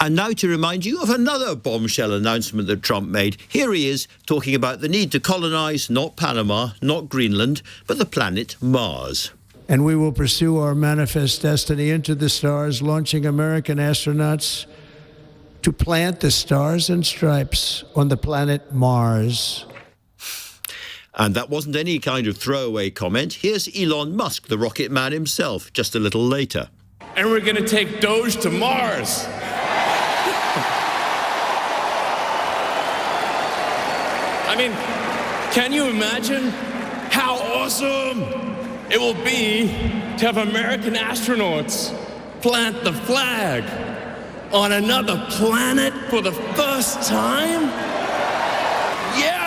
And now to remind you of another bombshell announcement that Trump made. Here he is talking about the need to colonize not Panama, not Greenland, but the planet Mars. And we will pursue our manifest destiny into the stars, launching American astronauts to plant the stars and stripes on the planet Mars. And that wasn't any kind of throwaway comment. Here's Elon Musk, the rocket man himself, just a little later. And we're going to take DOGE to Mars. I mean, can you imagine how awesome it will be to have American astronauts plant the flag on another planet for the first time? Yeah!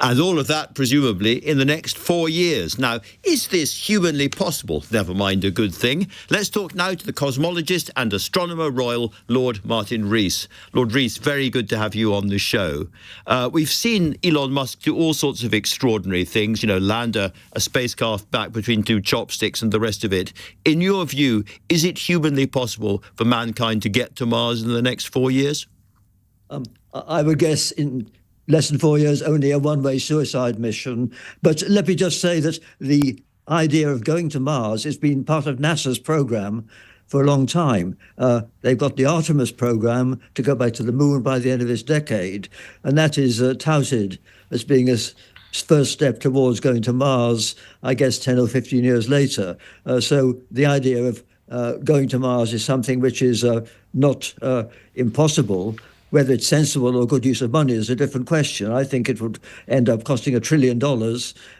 And all of that, presumably, in the next 4 years. Now, is this humanly possible? Never mind a good thing. Let's talk now to the cosmologist and astronomer royal, Lord Martin Rees. Lord Rees, very good to have you on the show. We've seen Elon Musk do all sorts of extraordinary things, land a spacecraft back between two chopsticks and the rest of it. In your view, is it humanly possible for mankind to get to Mars in the next 4 years? I would guess in less than 4 years, only a one-way suicide mission. But let me just say that the idea of going to Mars has been part of NASA's program for a long time. They've got the Artemis program to go back to the moon by the end of this decade, and that is touted as being a first step towards going to Mars, I guess 10 or 15 years later. So the idea of going to Mars is something which is not impossible. Whether it's sensible or good use of money is a different question. I think it would end up costing $1 trillion.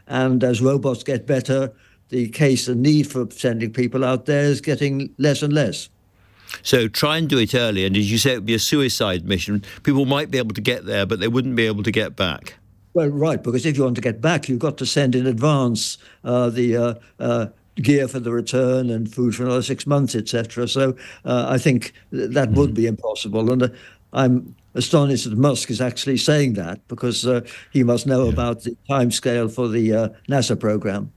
And as robots get better, the case and need for sending people out there is getting less and less. So try and do it early. And as you say, it would be a suicide mission. People might be able to get there, but they wouldn't be able to get back. Well, right, because if you want to get back, you've got to send in advance the gear for the return and food for another 6 months, etc. So I think that would be impossible. And I'm astonished that Musk is actually saying that, because he must know about the timescale for the NASA program.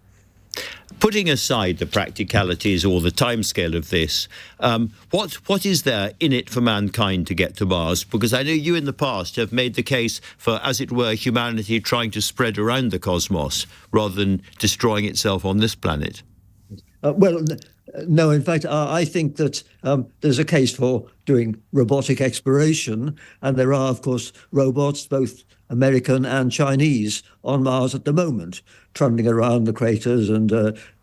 Putting aside the practicalities or the timescale of this, what is there in it for mankind to get to Mars? Because I know you in the past have made the case for, as it were, humanity trying to spread around the cosmos rather than destroying itself on this planet. No, in fact, I think that there's a case for doing robotic exploration, and there are, of course, robots, both American and Chinese, on Mars at the moment, trundling around the craters and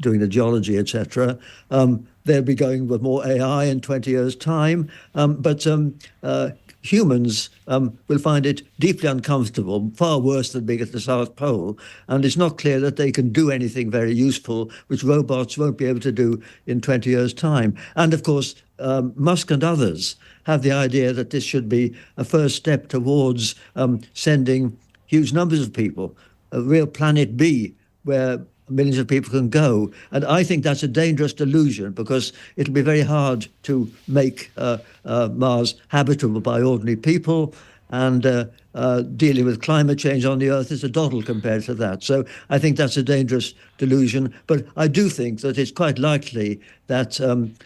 doing the geology, etc. They'll be going with more AI in 20 years' time, but humans will find it deeply uncomfortable, far worse than being at the South Pole, and it's not clear that they can do anything very useful, which robots won't be able to do in 20 years' time. And of course, Musk and others have the idea that this should be a first step towards sending huge numbers of people, a real planet B, where millions of people can go. And I think that's a dangerous delusion, because it'll be very hard to make Mars habitable by ordinary people, and dealing with climate change on the Earth is a doddle compared to that. So I think that's a dangerous delusion. But I do think that it's quite likely that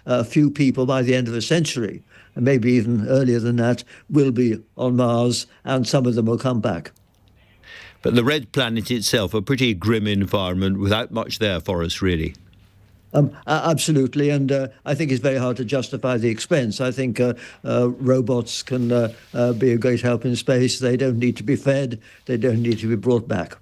a few people by the end of the century, and maybe even earlier than that, will be on Mars, and some of them will come back. But the red planet itself, a pretty grim environment without much there for us, really. Absolutely, and I think it's very hard to justify the expense. I think robots can be a great help in space. They don't need to be fed. They don't need to be brought back.